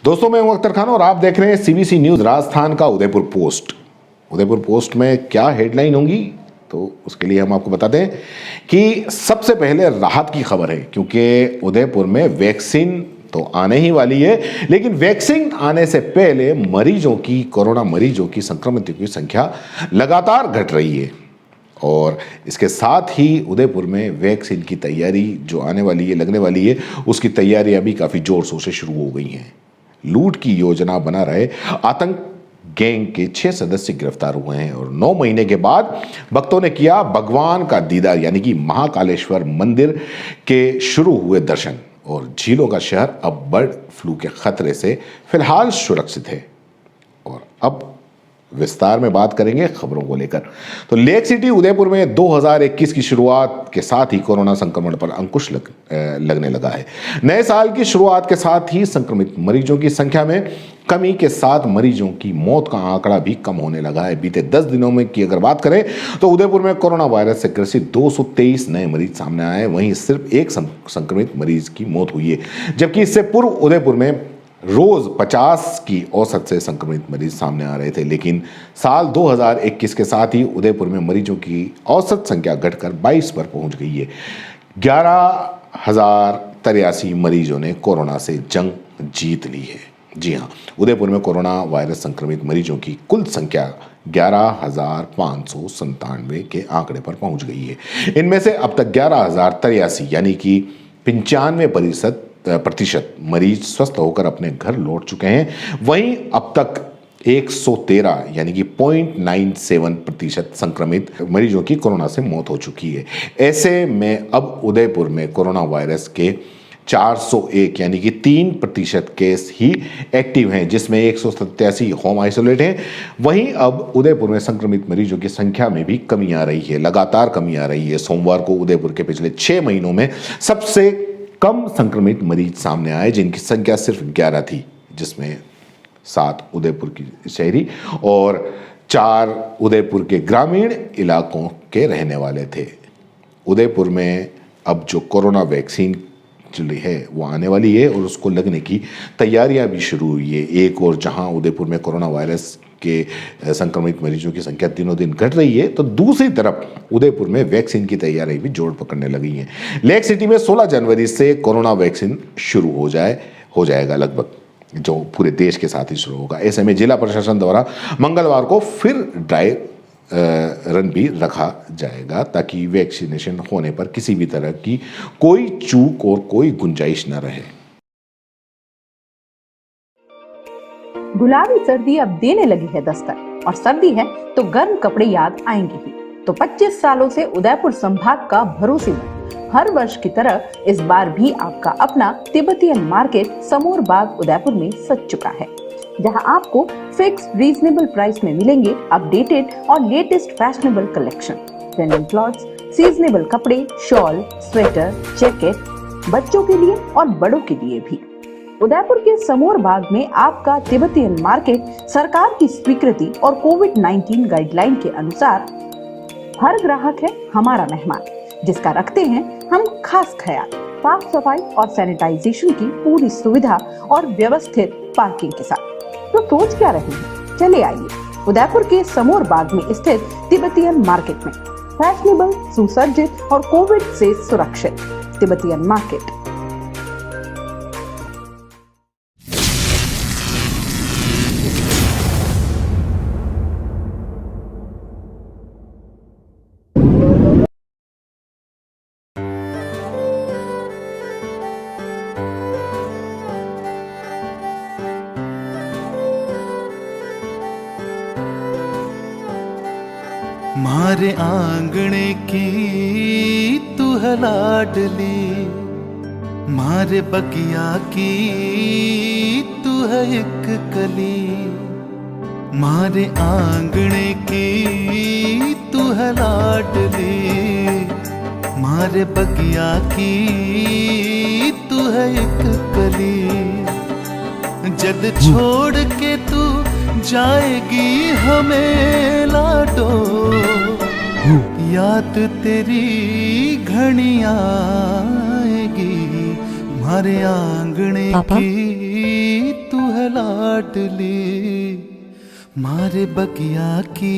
दोस्तों, मैं हूं अख्तर खान और आप देख रहे हैं सीबीसी न्यूज राजस्थान का उदयपुर पोस्ट। उदयपुर पोस्ट में क्या हेडलाइन होंगी तो उसके लिए हम आपको बता दें कि सबसे पहले राहत की खबर है, क्योंकि उदयपुर में वैक्सीन तो आने ही वाली है, लेकिन वैक्सीन आने से पहले कोरोना मरीजों की संक्रमितों की संख्या लगातार घट रही है। और इसके साथ ही उदयपुर में वैक्सीन की तैयारी जो आने वाली है, लगने वाली है, उसकी तैयारियां भी काफ़ी जोर शोर से शुरू हो गई हैं। लूट की योजना बना रहे आतंक गैंग के 6 सदस्य गिरफ्तार हुए हैं और 9 महीने के बाद भक्तों ने किया भगवान का दीदार, यानी कि महाकालेश्वर मंदिर के शुरू हुए दर्शन। और झीलों का शहर अब बर्ड फ्लू के खतरे से फिलहाल सुरक्षित है। और अब विस्तार में बात करेंगे खबरों को लेकर। तो लेक सिटी उदयपुर में 2021 की शुरुआत के साथ ही कोरोना संक्रमण पर अंकुश लगने लगा है। नए साल की शुरुआत के साथ ही संक्रमित मरीजों की संख्या में कमी के साथ मरीजों की मौत का आंकड़ा भी कम होने लगा है। बीते 10 दिनों में की अगर बात करें तो उदयपुर में कोरोना वायरस से ग्रसित 223 नए मरीज सामने आए। वहीं सिर्फ एक संक्रमित मरीज की मौत हुई है, जबकि इससे पूर्व उदयपुर में रोज 50 की औसत से संक्रमित मरीज सामने आ रहे थे। लेकिन साल 2021 के साथ ही उदयपुर में मरीजों की औसत संख्या घटकर 22 पर पहुंच गई है। 11,083 मरीजों ने कोरोना से जंग जीत ली है। जी हां, उदयपुर में कोरोना वायरस संक्रमित मरीजों की कुल संख्या 11,597 के आंकड़े पर पहुंच गई है। इनमें से अब तक 11,083 यानी कि 95% मरीज स्वस्थ होकर अपने घर लौट चुके हैं। वहीं अब तक 113 यानी कि 0.97% संक्रमित मरीजों की कोरोना से मौत हो चुकी है। ऐसे में अब उदयपुर में कोरोना वायरस के 401 यानी कि 3% केस ही एक्टिव हैं, जिसमें 187 होम आइसोलेट हैं। वहीं अब उदयपुर में संक्रमित मरीजों की संख्या में भी कमी आ रही है, लगातार कमी आ रही है। सोमवार को उदयपुर के पिछले 6 महीनों में सबसे कम संक्रमित मरीज सामने आए, जिनकी संख्या सिर्फ 11 थी, जिसमें 7 उदयपुर की शहरी और 4 उदयपुर के ग्रामीण इलाकों के रहने वाले थे। उदयपुर में अब जो कोरोना वैक्सीन चली है वो आने वाली है और उसको लगने की तैयारियां भी शुरू हुई है। एक और जहां उदयपुर में कोरोना वायरस के संक्रमित मरीजों की संख्या दिनों दिन घट रही है, तो दूसरी तरफ उदयपुर में वैक्सीन की तैयारी भी जोर पकड़ने लगी है। लेक सिटी में 16 जनवरी से कोरोना वैक्सीन शुरू हो जाएगा लगभग, जो पूरे देश के साथ ही शुरू होगा। ऐसे में जिला प्रशासन द्वारा मंगलवार को फिर ड्राई रन भी रखा जाएगा, ताकि वैक्सीनेशन होने पर किसी भी तरह की कोई चूक और कोई गुंजाइश न रहे। गुलाबी सर्दी अब देने लगी है दस्तक, और सर्दी है तो गर्म कपड़े याद आएंगे ही। तो 25 सालों से उदयपुर संभाग का भरोसेमंद हर वर्ष की तरह इस बार भी आपका अपना तिब्बतियन मार्केट समोर बाग उदयपुर में सज चुका है, जहां आपको फिक्स रीजनेबल प्राइस में मिलेंगे अपडेटेड और latest fashionable collection, trending clothes, seasonable कपड़े, शॉल, स्वेटर, जैकेट, बच्चों के लिए और बड़ों के लिए भी। उदयपुर के समोर बाग में आपका तिब्बतियन मार्केट सरकार की स्वीकृति और कोविड-19 गाइडलाइन के अनुसार हर ग्राहक है हमारा मेहमान, जिसका रखते हैं हम खास ख्याल। साफ सफाई और सैनिटाइजेशन की पूरी सुविधा और व्यवस्थित पार्किंग के साथ। तो सोच क्या रहे हैं, चले आइए उदयपुर के समोर बाग में स्थित तिब्बतियन मार्केट में। फैशनेबल, सुसज्जित और कोविड से सुरक्षित तिब्बतियन मार्केट। मारे आंगणे की तू है लाडली, मारे बगिया की तू है एक कली। मारे आंगणे की तू है लाडली, मारे बगिया की तू है एक कली। जद छोड़ के तू जाएगी हमें लाडो, याद तेरी घनी आएगी। मारे आंगणे की तू है है लाडली, मारे बगिया की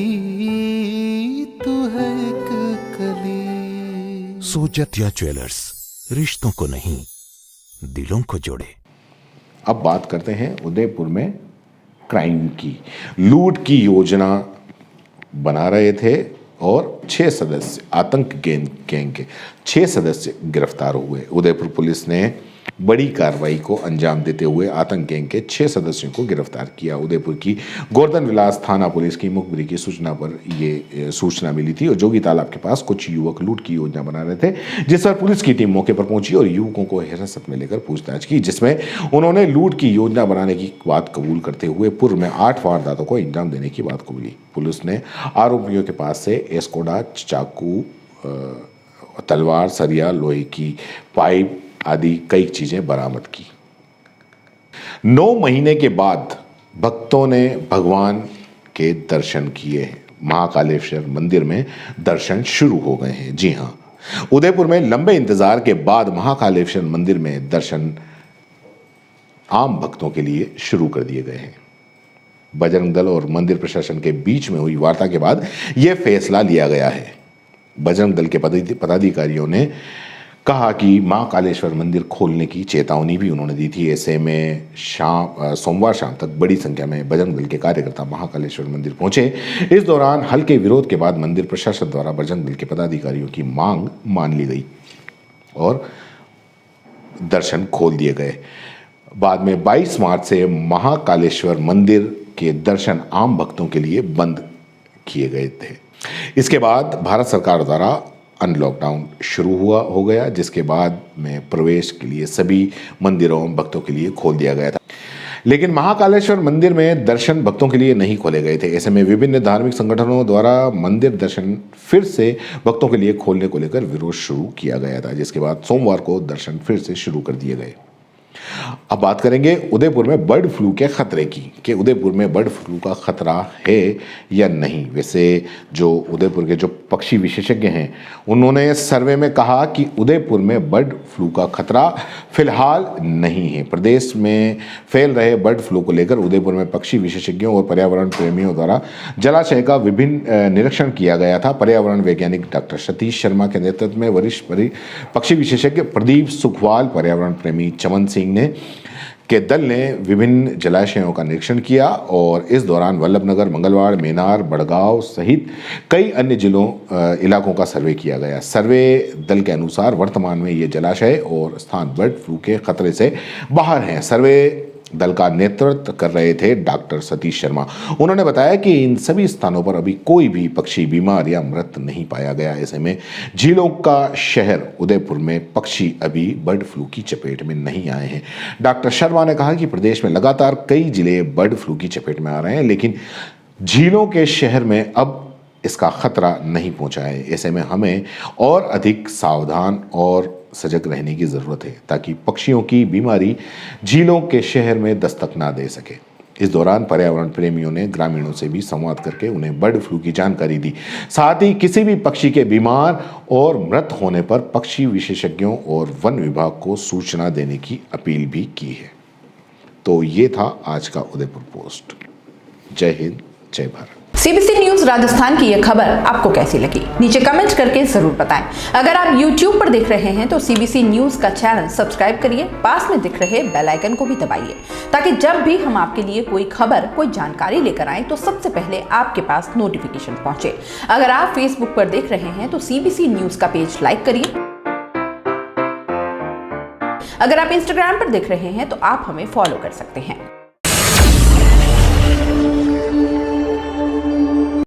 तू है एक कली। सोजतिया ज्वेलर्स, रिश्तों को नहीं दिलों को जोड़े। अब बात करते हैं उदयपुर में क्राइम की। लूट की योजना बना रहे थे और 6 सदस्य आतंक गैंग के 6 सदस्य गिरफ्तार हुए। उदयपुर पुलिस ने बड़ी कार्रवाई को अंजाम देते हुए आतंक गैंग के 6 सदस्यों को गिरफ्तार किया। उदयपुर की गोवर्धन विलास थाना पुलिस की मुखबिरी की सूचना पर ये सूचना मिली थी और जोगी तालाब के पास कुछ युवक लूट की योजना बना रहे थे, जिस पर पुलिस की टीम मौके पर पहुंची और युवकों को हिरासत में लेकर पूछताछ की, जिसमें उन्होंने लूट की योजना बनाने की बात कबूल करते हुए पूर्व में 8 वारदातों को अंजाम देने की बात कबूली। पुलिस ने आरोपियों के पास से एस्कोडा, चाकू, तलवार, सरिया, लोहे की पाइप आदि कई चीजें बरामद की। 9 महीने के बाद भक्तों ने भगवान के दर्शन किए हैं। महाकालेश्वर मंदिर में दर्शन शुरू हो गए हैं। जी हां, उदयपुर में लंबे इंतजार के बाद महाकालेश्वर मंदिर में दर्शन आम भक्तों के लिए शुरू कर दिए गए हैं। बजरंग दल और मंदिर प्रशासन के बीच में हुई वार्ता के बाद यह फैसला लिया गया है। बजरंग दल के पदाधिकारियों ने कहा कि महाकालेश्वर मंदिर खोलने की चेतावनी भी उन्होंने दी थी। ऐसे में सोमवार शाम तक बड़ी संख्या में बजरंग दल के कार्यकर्ता महाकालेश्वर मंदिर पहुंचे। इस दौरान हल्के विरोध के बाद मंदिर प्रशासन द्वारा बजरंग दल के पदाधिकारियों की मांग मान ली गई और दर्शन खोल दिए गए। बाद में 22 मार्च से महाकालेश्वर मंदिर के दर्शन आम भक्तों के लिए बंद किए गए थे। इसके बाद भारत सरकार द्वारा अनलॉकडाउन शुरू हो गया, जिसके बाद में प्रवेश के लिए सभी मंदिरों भक्तों के लिए खोल दिया गया था। लेकिन महाकालेश्वर मंदिर में दर्शन भक्तों के लिए नहीं खोले गए थे। ऐसे में विभिन्न धार्मिक संगठनों द्वारा मंदिर दर्शन फिर से भक्तों के लिए खोलने को लेकर विरोध शुरू किया गया था, जिसके बाद सोमवार को दर्शन फिर से शुरू कर दिए गए। अब बात करेंगे उदयपुर में बर्ड फ्लू के खतरे की, कि उदयपुर में बर्ड फ्लू का खतरा है या नहीं। वैसे जो उदयपुर के जो पक्षी विशेषज्ञ हैं, उन्होंने सर्वे में कहा कि उदयपुर में बर्ड फ्लू का खतरा फिलहाल नहीं है। प्रदेश में फैल रहे बर्ड फ्लू को लेकर उदयपुर में पक्षी विशेषज्ञों और पर्यावरण प्रेमियों द्वारा जलाशय का विभिन्न निरीक्षण किया गया था। पर्यावरण वैज्ञानिक डॉक्टर सतीश शर्मा के नेतृत्व में वरिष्ठ पक्षी विशेषज्ञ प्रदीप सुखवाल, पर्यावरण प्रेमी चमन सिंह के दल ने विभिन्न जलाशयों का निरीक्षण किया और इस दौरान वल्लभनगर, मंगलवाड़, मेनार, बड़गांव सहित कई अन्य इलाकों का सर्वे किया गया। सर्वे दल के अनुसार वर्तमान में ये जलाशय और स्थान बर्ड फ्लू के खतरे से बाहर हैं। सर्वे दल का नेतृत्व कर रहे थे डॉक्टर सतीश शर्मा। उन्होंने बताया कि इन सभी स्थानों पर अभी कोई भी पक्षी बीमार या मृत नहीं पाया गया। ऐसे में झीलों का शहर उदयपुर में पक्षी अभी बर्ड फ्लू की चपेट में नहीं आए हैं। डॉक्टर शर्मा ने कहा कि प्रदेश में लगातार कई जिले बर्ड फ्लू की चपेट में आ रहे हैं, लेकिन झीलों के शहर में अब इसका खतरा नहीं पहुंचा है। ऐसे में हमें और अधिक सावधान और सजग रहने की ज़रूरत है, ताकि पक्षियों की बीमारी झीलों के शहर में दस्तक ना दे सके। इस दौरान पर्यावरण प्रेमियों ने ग्रामीणों से भी संवाद करके उन्हें बर्ड फ्लू की जानकारी दी। साथ ही किसी भी पक्षी के बीमार और मृत होने पर पक्षी विशेषज्ञों और वन विभाग को सूचना देने की अपील भी की है। तो ये था आज का उदयपुर पोस्ट। जय हिंद, जय भारत। सीबीसी न्यूज राजस्थान की यह खबर आपको कैसी लगी, नीचे कमेंट करके जरूर बताएं। अगर आप YouTube पर देख रहे हैं तो सीबीसी न्यूज का चैनल सब्सक्राइब करिए, पास में दिख रहे बेल आइकन को भी दबाइए, ताकि जब भी हम आपके लिए कोई खबर, कोई जानकारी लेकर आए तो सबसे पहले आपके पास नोटिफिकेशन पहुंचे। अगर आप Facebook पर देख रहे हैं तो सीबीसी न्यूज का पेज लाइक करिए। अगर आप Instagram पर देख रहे हैं तो आप हमें फॉलो कर सकते हैं।